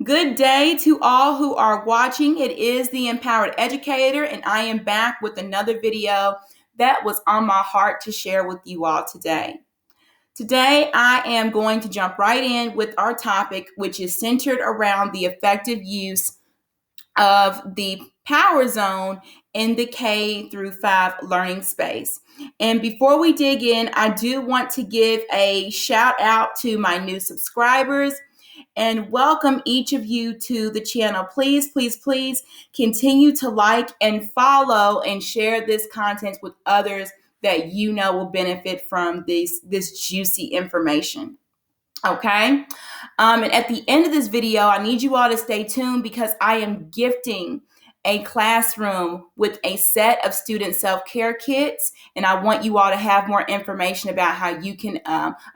Good day to all who are watching. It is the Empowered Educator, and I am back with another video that was on my heart to share with you all today. Today, I am going to jump right in with our topic, which is centered around the effective use of the power zone in the K through 5 learning space. And before we dig in, I do want to give a shout out to my new subscribers and welcome each of you to the channel. Please, please, please continue to like and follow and share this content with others that you know will benefit from this juicy information. Okay. And at the end of this video, I need you all to stay tuned because I am gifting a classroom with a set of student self-care kits, and I want you all to have more information about how you can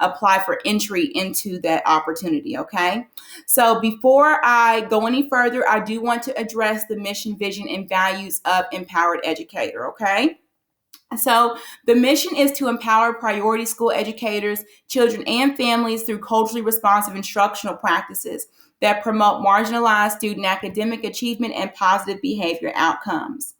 apply for entry into that opportunity, okay? So before I go any further, I do want to address the mission, vision, and values of Empowered Educator, okay? So the mission is to empower priority school educators, children, and families through culturally responsive instructional practices that promote marginalized student academic achievement and positive behavior outcomes.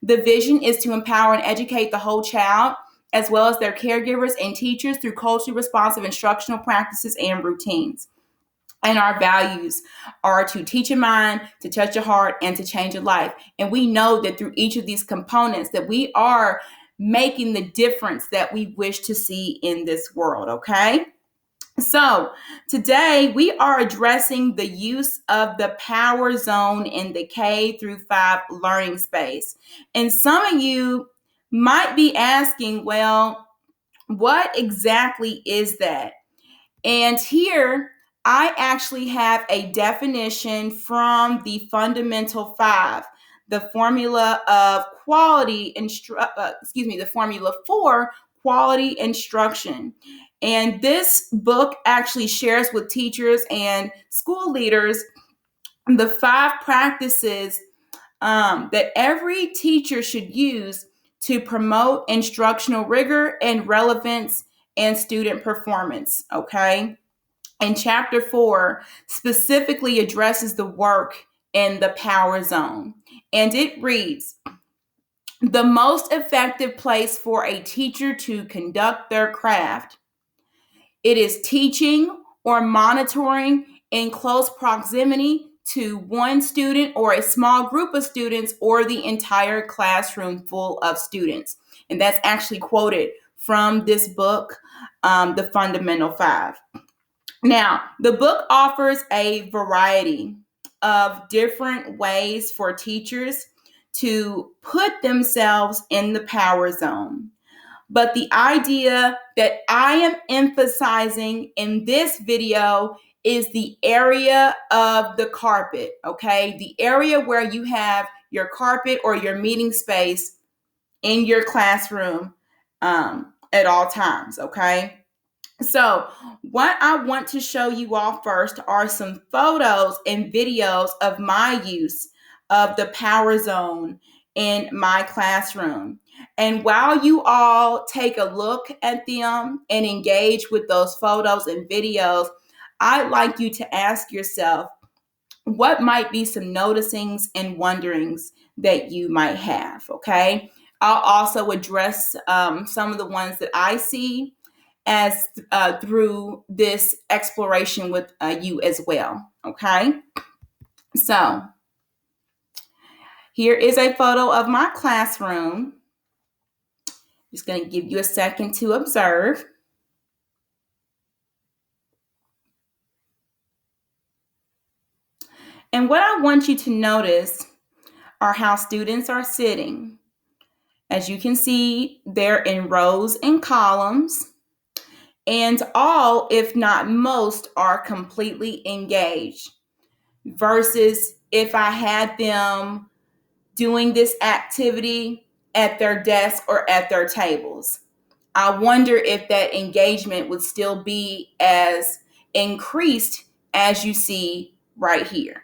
The vision is to empower and educate the whole child, as well as their caregivers and teachers through culturally responsive instructional practices and routines. And our values are to teach a mind, to touch a heart, and to change a life. And we know that through each of these components that we are making the difference that we wish to see in this world, okay? So today we are addressing the use of the power zone in the K through 5 learning space. And some of you might be asking, well, what exactly is that? And here I actually have a definition from the Fundamental 5, the formula of the formula for quality instruction. And this book actually shares with teachers and school leaders the 5 practices that every teacher should use to promote instructional rigor and relevance and student performance, okay? And chapter 4 specifically addresses the work in the power zone. And it reads, the most effective place for a teacher to conduct their craft. It is teaching or monitoring in close proximity to one student or a small group of students or the entire classroom full of students. And that's actually quoted from this book, The Fundamental 5. Now, the book offers a variety of different ways for teachers to put themselves in the power zone. But the idea that I am emphasizing in this video is the area of the carpet, okay? The area where you have your carpet or your meeting space in your classroom at all times, okay? So what I want to show you all first are some photos and videos of my use of the power zone in my classroom. And while you all take a look at them and engage with those photos and videos, I'd like you to ask yourself, what might be some noticings and wonderings that you might have, okay? I'll also address some of the ones that I see as through this exploration with you as well, okay? So here is a photo of my classroom. Just going to give you a second to observe. And what I want you to notice are how students are sitting. As you can see, they're in rows and columns. And all, if not most, are completely engaged. Versus if I had them doing this activity at their desk or at their tables. I wonder if that engagement would still be as increased as you see right here.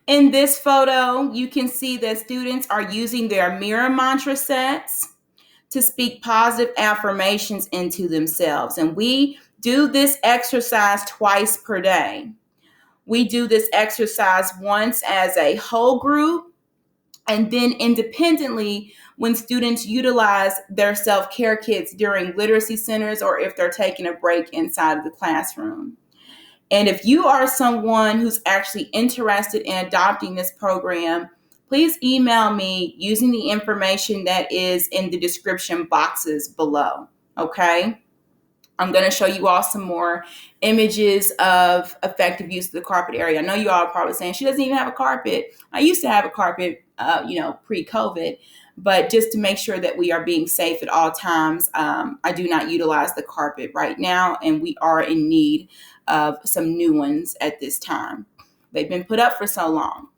In this photo, you can see that students are using their mirror mantra sets to speak positive affirmations into themselves. And we Do this exercise twice per day. We do this exercise once as a whole group, and then independently when students utilize their self-care kits during literacy centers or if they're taking a break inside of the classroom. And if you are someone who's actually interested in adopting this program, please email me using the information that is in the description boxes below, okay? I'm going to show you all some more images of effective use of the carpet area. I know you all are probably saying, she doesn't even have a carpet. I used to have a carpet, pre-COVID, but just to make sure that we are being safe at all times, I do not utilize the carpet right now, and we are in need of some new ones at this time. They've been put up for so long.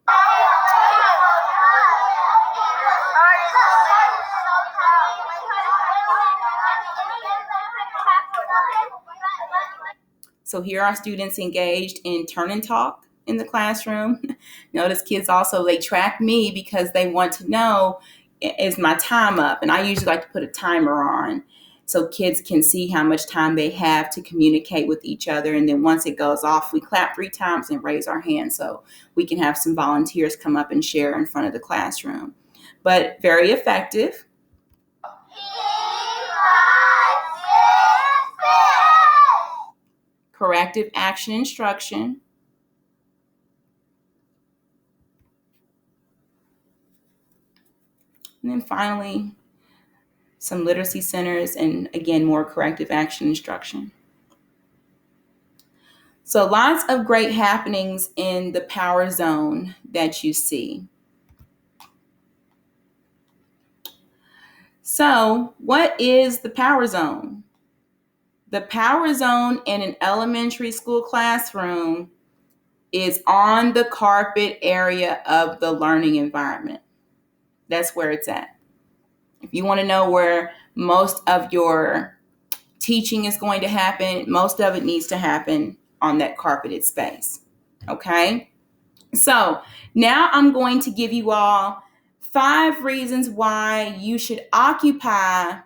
So here are students engaged in turn and talk in the classroom. Notice kids also, they track me because they want to know, is my time up? And I usually like to put a timer on so kids can see how much time they have to communicate with each other. And then once it goes off, we clap 3 times and raise our hands so we can have some volunteers come up and share in front of the classroom. But very effective. Corrective action instruction. And then finally, some literacy centers and again, more corrective action instruction. So lots of great happenings in the power zone that you see. So what is the power zone? The power zone in an elementary school classroom is on the carpet area of the learning environment. That's where it's at. If you want to know where most of your teaching is going to happen, most of it needs to happen on that carpeted space. Okay? So now I'm going to give you all 5 reasons why you should occupy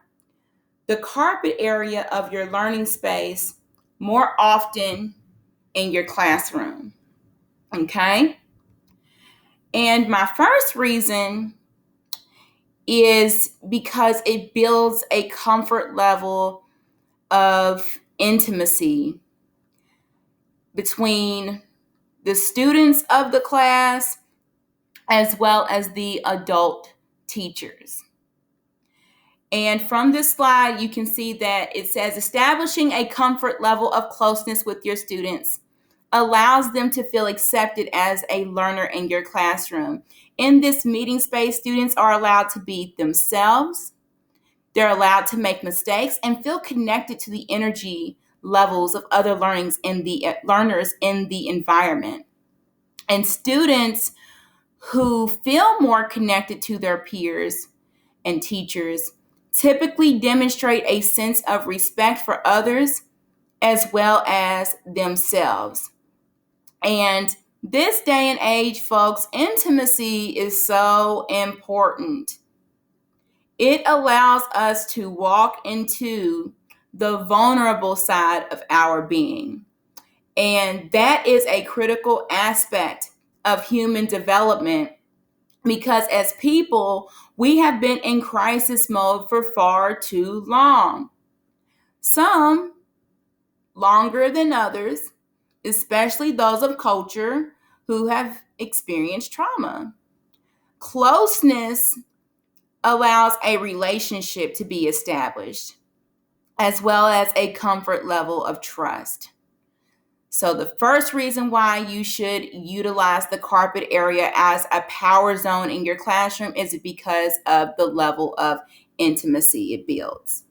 the carpet area of your learning space more often in your classroom. Okay? And my first reason is because it builds a comfort level of intimacy between the students of the class as well as the adult teachers. And from this slide, you can see that it says establishing a comfort level of closeness with your students allows them to feel accepted as a learner in your classroom. In this meeting space, students are allowed to be themselves. They're allowed to make mistakes and feel connected to the energy levels of other learners in the environment. And students who feel more connected to their peers and teachers typically demonstrate a sense of respect for others as well as themselves. And this day and age, folks, intimacy is so important. It allows us to walk into the vulnerable side of our being. And that is a critical aspect of human development because as people, we have been in crisis mode for far too long. Some longer than others, especially those of culture who have experienced trauma. Closeness allows a relationship to be established, as well as a comfort level of trust. So the first reason why you should utilize the carpet area as a power zone in your classroom is because of the level of intimacy it builds.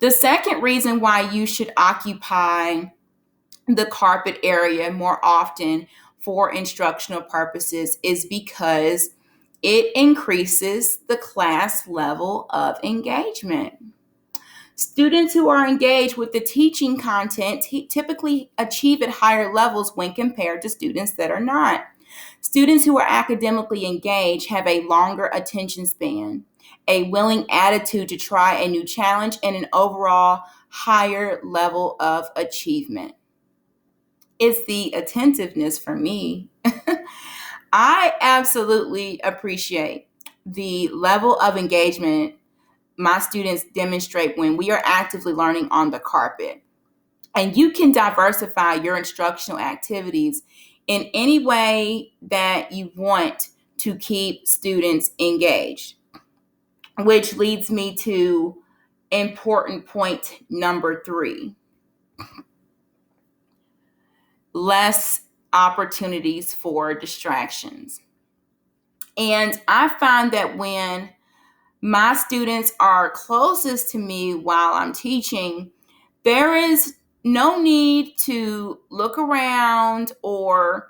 The second reason why you should occupy the carpet area more often for instructional purposes is because it increases the class level of engagement. Students who are engaged with the teaching content typically achieve at higher levels when compared to students that are not. Students who are academically engaged have a longer attention span, a willing attitude to try a new challenge, and an overall higher level of achievement. It's the attentiveness for me. I absolutely appreciate the level of engagement my students demonstrate when we are actively learning on the carpet. And you can diversify your instructional activities in any way that you want to keep students engaged, which leads me to important point number 3. Less opportunities for distractions. And I find that when my students are closest to me while I'm teaching, there is no need to look around or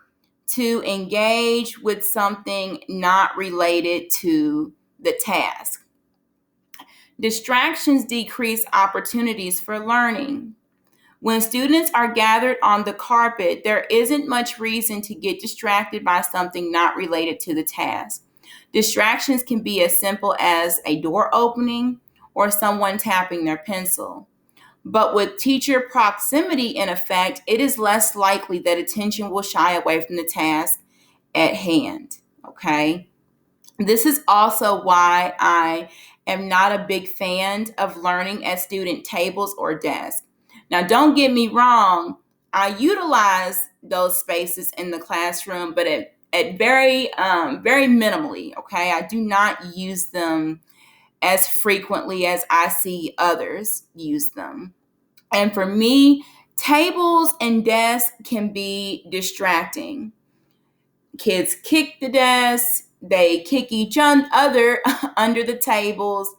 to engage with something not related to the task. Distractions decrease opportunities for learning. When students are gathered on the carpet, there isn't much reason to get distracted by something not related to the task. Distractions can be as simple as a door opening or someone tapping their pencil. But with teacher proximity in effect, it is less likely that attention will shy away from the task at hand. Okay? This is also why I am not a big fan of learning at student tables or desks. Now, don't get me wrong, I utilize those spaces in the classroom, but at very minimally. Okay, I do not use them as frequently as I see others use them. And for me, tables and desks can be distracting. Kids kick the desks, they kick each other under the tables.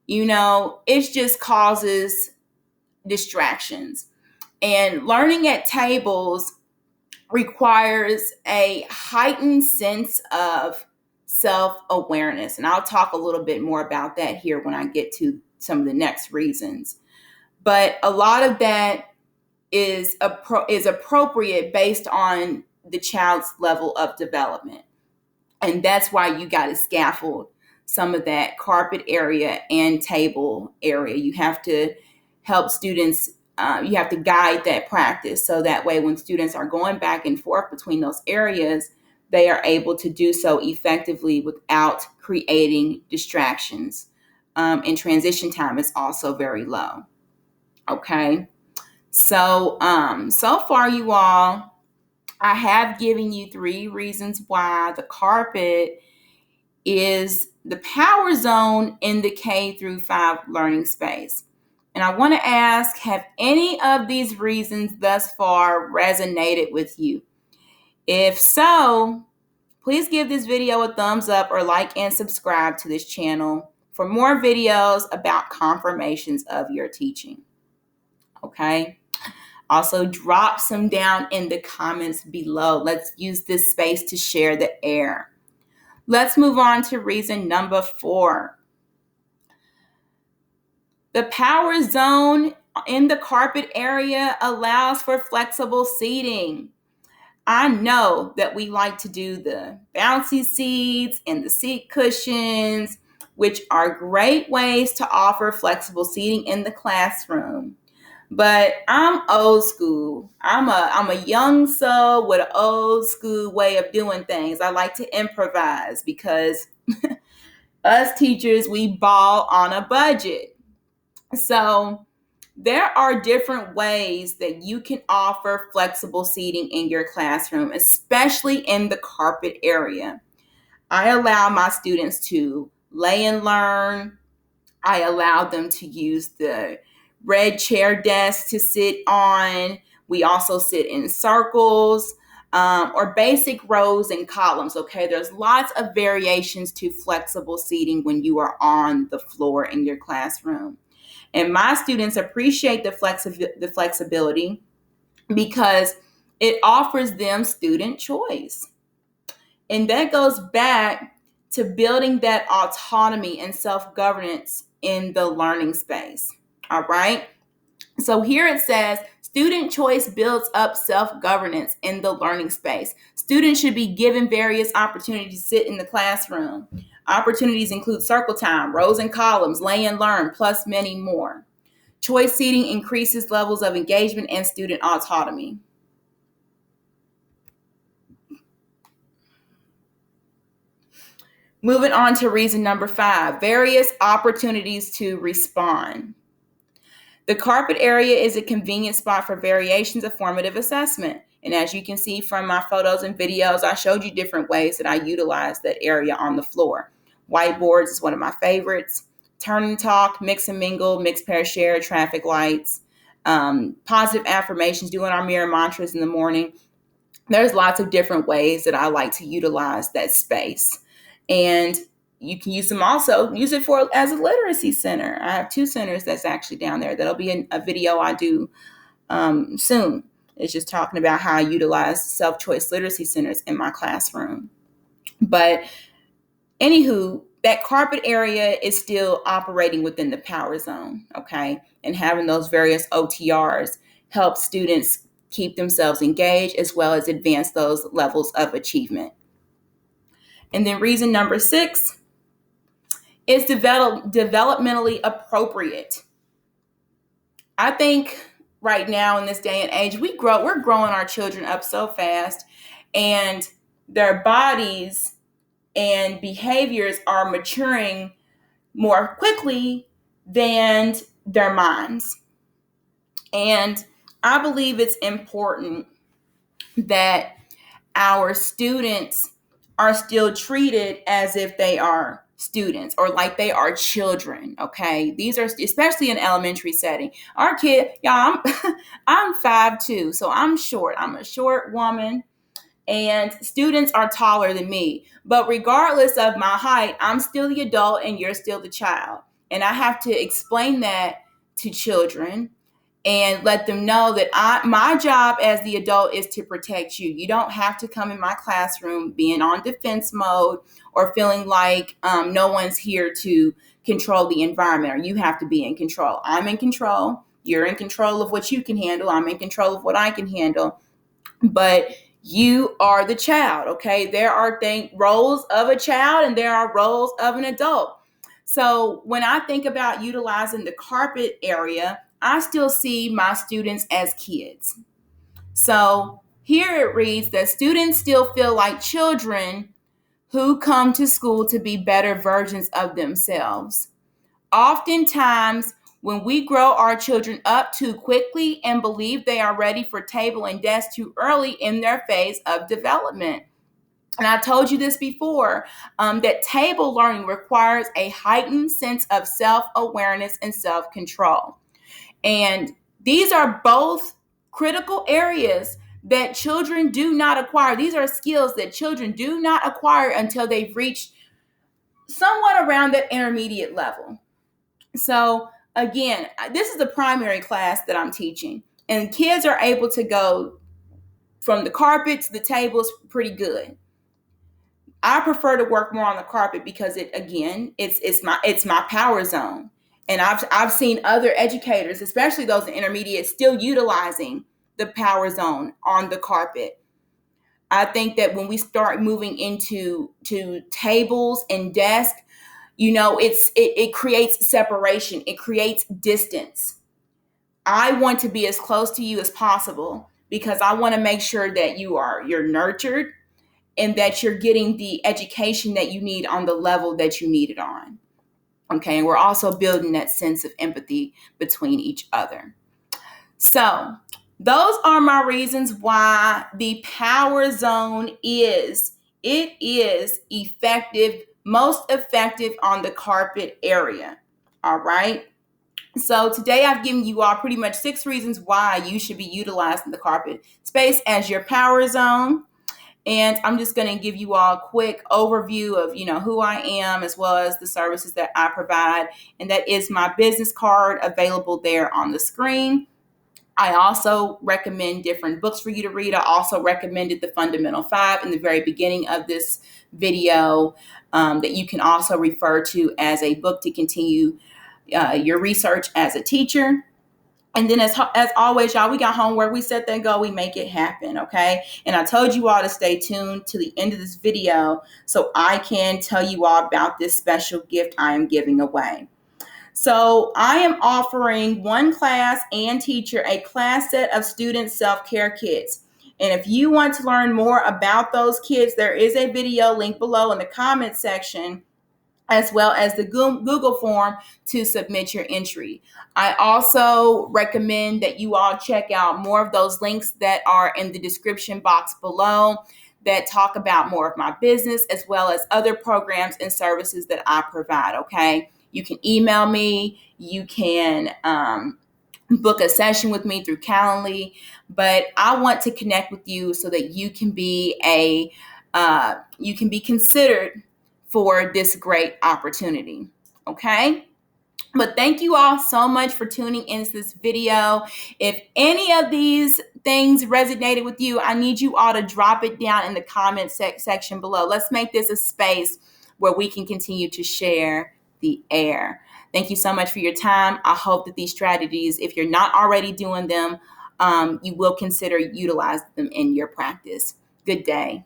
It just causes distractions. And learning at tables requires a heightened sense of self-awareness. And I'll talk a little bit more about that here when I get to some of the next reasons. But a lot of that is appropriate based on the child's level of development. And that's why you got to scaffold some of that carpet area and table area. You have to help students, you have to guide that practice so that way when students are going back and forth between those areas, they are able to do so effectively without creating distractions. And transition time is also very low. Okay. So far, you all, I have given you 3 reasons why the carpet is the power zone in the K through 5 learning space. And I want to ask, have any of these reasons thus far resonated with you? If so, please give this video a thumbs up or like and subscribe to this channel for more videos about confirmations of your teaching. Okay? Also, drop some down in the comments below. Let's use this space to share the air. Let's move on to reason number 4. The power zone in the carpet area allows for flexible seating. I know that we like to do the bouncy seats and the seat cushions, which are great ways to offer flexible seating in the classroom. But I'm old school. I'm a young soul with an old school way of doing things. I like to improvise because us teachers, we ball on a budget. So there are different ways that you can offer flexible seating in your classroom, especially in the carpet area. I allow my students to lay and learn. I allow them to use the red chair desk to sit on. We also sit in circles or basic rows and columns. Okay, there's lots of variations to flexible seating when you are on the floor in your classroom. And my students appreciate the flexibility because it offers them student choice. And that goes back to building that autonomy and self-governance in the learning space. All right. So here it says, student choice builds up self-governance in the learning space. Students should be given various opportunities to sit in the classroom. Opportunities include circle time, rows and columns, lay and learn, plus many more. Choice seating increases levels of engagement and student autonomy. Moving on to reason number 5, various opportunities to respond. The carpet area is a convenient spot for variations of formative assessment. And as you can see from my photos and videos, I showed you different ways that I utilize that area on the floor. Whiteboards is one of my favorites. Turn and talk, mix and mingle, mix, pair, share, traffic lights, positive affirmations, doing our mirror mantras in the morning. There's lots of different ways that I like to utilize that space. And you can use it for as a literacy center. I have 2 centers that's actually down there. That'll be a video I do soon. It's just talking about how I utilize self-choice literacy centers in my classroom. But anywho, that carpet area is still operating within the power zone, okay? And having those various OTRs help students keep themselves engaged as well as advance those levels of achievement. And then reason number 6 is developmentally appropriate. I think right now in this day and age, we're growing our children up so fast, and their bodies and behaviors are maturing more quickly than their minds. And I believe it's important that our students are still treated as if they are students or like they are children. Okay, these are especially in elementary setting. Our kid, y'all, I'm 5'2", so I'm short. I'm a short woman, and students are taller than me. But regardless of my height, I'm still the adult and you're still the child. And I have to explain that to children and let them know that my job as the adult is to protect you. You don't have to come in my classroom being on defense mode or feeling like no one's here to control the environment, or you have to be in control. I'm in control. You're in control of what you can handle. I'm in control of what I can handle. But you are the child, okay? There are roles of a child and there are roles of an adult. So when I think about utilizing the carpet area, I still see my students as kids. So here it reads that students still feel like children who come to school to be better versions of themselves. Oftentimes, when we grow our children up too quickly and believe they are ready for table and desk too early in their phase of development. And I told you this before, that table learning requires a heightened sense of self-awareness and self-control. And these are both critical areas that children do not acquire. These are skills that children do not acquire until they've reached somewhat around that intermediate level. So again, this is the primary class that I'm teaching, and kids are able to go from the carpet to the tables pretty good. I prefer to work more on the carpet because it's my power zone. And I've seen other educators, especially those in intermediate, still utilizing the power zone on the carpet. I think that when we start moving into tables and desks, it creates separation. It creates distance. I want to be as close to you as possible because I want to make sure that you're nurtured and that you're getting the education that you need on the level that you need it on. Okay, and we're also building that sense of empathy between each other. So those are my reasons why the power zone is effective, most effective on the carpet area. All right. So today I've given you all pretty much 6 reasons why you should be utilizing the carpet space as your power zone. And I'm just going to give you all a quick overview of, who I am as well as the services that I provide. And that is my business card available there on the screen. I also recommend different books for you to read. I also recommended the Fundamental 5 in the very beginning of this video that you can also refer to as a book to continue your research as a teacher. And then as always, y'all, we got homework. We set that goal. We make it happen, okay? And I told you all to stay tuned to the end of this video so I can tell you all about this special gift I am giving away. So I am offering one class and teacher a class set of student self-care kits. And if you want to learn more about those kits, there is a video link below in the comment section, as well as the Google form to submit your entry. I also recommend that you all check out more of those links that are in the description box below that talk about more of my business, as well as other programs and services that I provide, okay? You can email me, you can book a session with me through Calendly, but I want to connect with you so that you can be considered for this great opportunity. Okay. But thank you all so much for tuning into this video. If any of these things resonated with you, I need you all to drop it down in the comment section below. Let's make this a space where we can continue to share the air. Thank you so much for your time. I hope that these strategies, if you're not already doing them, you will consider utilizing them in your practice. Good day.